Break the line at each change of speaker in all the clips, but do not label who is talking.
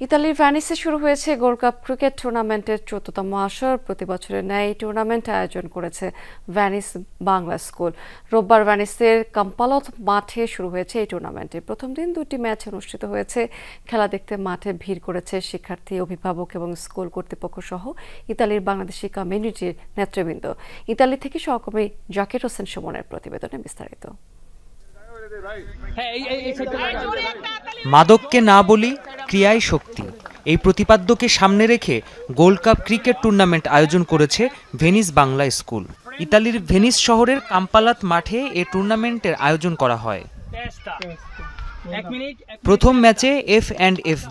ইতালির ভেনিসে শুরু হয়েছে গোল্ড কাপ ক্রিকেট টুর্নামেন্টের ১৪তম আসর। প্রতি বছরের ন্যায় এই টুর্নামেন্ট আয়োজন করেছে ভেনিস বাংলা স্কুল। রোববার ভেনিসের কাম্পালথ মাঠে শুরু হয়েছে এই টুর্নামেন্টে। প্রথম দিন ২টি ম্যাচ অনুষ্ঠিত হয়েছে। খেলা দেখতে মাঠে ভিড় করেছে শিক্ষার্থী, অভিভাবক এবং স্কুল কর্তৃপক্ষ সহ ইতালির বাংলাদেশি কমিউনিটির নেতৃবৃন্দ। ইতালি থেকে সহকর্মী জাকির হোসেন সুমনের প্রতিবেদনে বিস্তারিত।
মাদককে না বলি, ক্রিয়ায় শক্তি, এই প্রতিপাদ্যকে সামনে রেখে গোল্ড কাপ ক্রিকেট টুর্নামেন্ট আয়োজন করেছে ভেনিস বাংলা স্কুল। ইতালির ভেনিস শহরের কাম্পালাত মাঠে এই টুর্নামেন্টের আয়োজন করা হয়। প্রথম ম্যাচে এফ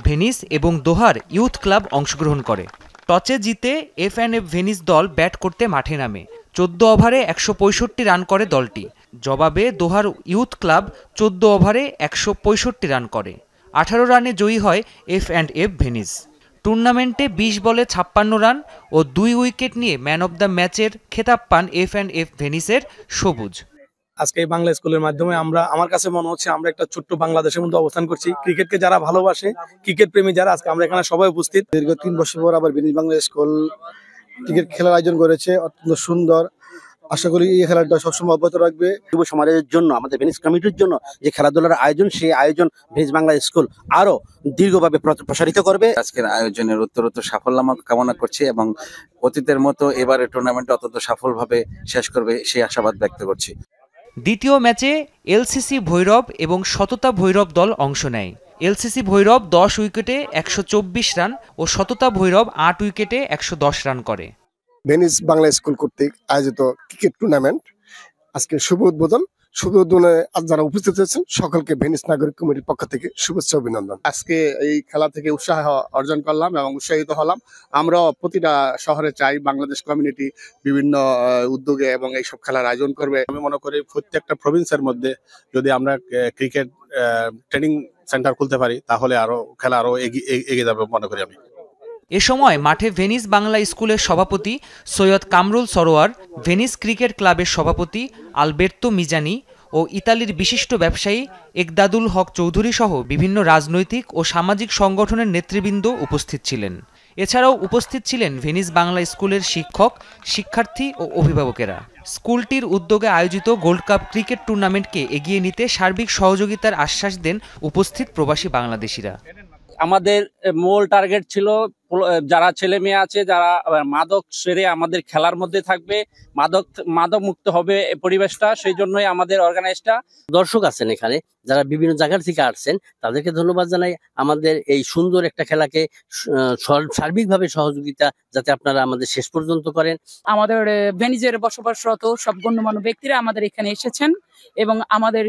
ভেনিস এবং দোহার ইউথ ক্লাব অংশগ্রহণ করে। টসে জিতে এফ ভেনিস দল ব্যাট করতে মাঠে নামে। ১৪ ওভারে ১৬৫ রান করে দলটি। জবাবে দোহার ইউথ ক্লাব ১৪ ওভারে ১৬৫ রান করে। ১৮ রানে জয়ী হয় এফ ভেনিস। টুর্নামেন্টে ২০ বলে ৫৬ রান ও ২ উইকেট নিয়ে ম্যান অব দ্য ম্যাচের খেতাব পান এফ ভেনিসের সবুজ।
আজকে এই বাংলা স্কুলের মাধ্যমে আমার কাছে মনে হচ্ছে আমরা একটা ছোট্ট বাংলাদেশের মধ্যে অবস্থান করছি। ক্রিকেটকে যারা ভালোবাসে, ক্রিকেট প্রেমী যারা, আজকে আমরা এখানে সবাই উপস্থিত।
দীর্ঘ ৩ বছর পর আবার ভেনিস বাংলা স্কুল ক্রিকেট খেলার আয়োজন করেছে, অত্যন্ত সুন্দর। আশা করি এই খেলাটা সবসময় অব্যাহত রাখবে।
যুব সমাজের জন্য, আমাদের ভেনিস কমিটির জন্য যে খেলাধুলার আয়োজন, সেই আয়োজন ভেনিস বাংলা স্কুল আরো দীর্ঘভাবে প্রসারিত করবে।
আজকের আয়োজনের উত্তরোত্তর সাফল্য কামনা করছি এবং অতীতের মতো এবারে টুর্নামেন্ট অত্যন্ত সফলভাবে শেষ করবে সেই আশাবাদ ব্যক্ত করছি।
দ্বিতীয় ম্যাচে এলসিসি ভৈরব এবং সততা ভৈরব দল অংশ নেয়। এলসিসি ভৈরব ১০ উইকেটে ১২৪ রান ও সততা ভৈরব ৮ উইকেটে ১১০ রান করে।
ভেনিস বাংলা স্কুল কর্তৃক আয়োজিত ক্রিকেট টুর্নামেন্ট আজকে শুভ উদ্বোধনে যারা উপস্থিত হয়েছেন সকলকে ভেনিস নাগরিক কমিটির পক্ষ থেকে শুভেচ্ছা, অভিনন্দন।
আজকে এই খেলা থেকে উৎসাহ অর্জন করলাম এবং উৎসাহিত হলাম। আমরাও প্রতিটা শহরে চাই বাংলাদেশ কমিউনিটি বিভিন্ন উদ্যোগে এবং এইসব খেলার আয়োজন করবে। আমি মনে করি প্রত্যেকটা প্রভিন্সের মধ্যে যদি আমরা ক্রিকেট ট্রেনিং সেন্টার খুলতে পারি তাহলে খেলা আরো এগিয়ে যাবে মনে করি আমি।
এ সময় মাঠে ভেনিস বাংলা স্কুলের সভাপতি সৈয়দ কামরুল সরোয়ার, ভেনিস ক্রিকেট ক্লাবের সভাপতি আলবের্তো মিজানি ও ইতালির বিশিষ্ট ব্যবসায়ী একদাদুল হক চৌধুরী সহ বিভিন্ন রাজনৈতিক ও সামাজিক সংগঠনের নেতৃবৃন্দ উপস্থিত ছিলেন। এছাড়াও উপস্থিত ছিলেন ভেনিস বাংলা স্কুলের শিক্ষক, শিক্ষার্থী ও অভিভাবকেরা। স্কুলটির উদ্যোগে আয়োজিত গোল্ড কাপ ক্রিকেট টুর্নামেন্টকে এগিয়ে নিতে সার্বিক সহযোগিতার আশ্বাস দেন উপস্থিত প্রবাসী বাংলাদেশিরা।
আমাদের মূল টার্গেট ছিল যারা ছেলে মেয়ে আছে যারা মাদক সেরে আমাদের খেলার মধ্যে থাকবে, মাদক মুক্ত হবে পরিবেশটা, সেই জন্যই আমাদের অর্গানাইজটা।
দর্শক আছেন এখানে যারা বিভিন্ন জায়গার থেকে আসছেন, তাদেরকে ধন্যবাদ জানাই। আমাদের এই সুন্দর একটা খেলাকে সার্বিকভাবে সহযোগিতা যাতে আপনারা আমাদের শেষ পর্যন্ত করেন।
আমাদের ভেনিসের বসবাসরত সব গণ্যমান্য ব্যক্তিরা আমাদের এখানে এসেছেন এবং আমাদের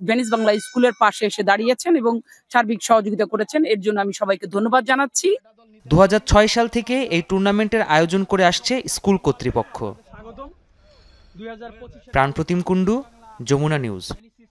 ভেনিস বাংলা স্কুলের পাশে এসে দাঁড়িয়েছেন এবং সার্বিক সহযোগিতা করেছেন। এর জন্য আমি সবাইকে ধন্যবাদ জানাচ্ছি।
২০০৬ সাল থেকে এই টুর্নামেন্টের আয়োজন করে আসছে স্কুল কর্তৃপক্ষ। প্রাণপ্রতিম কুণ্ডু, যমুনা নিউজ।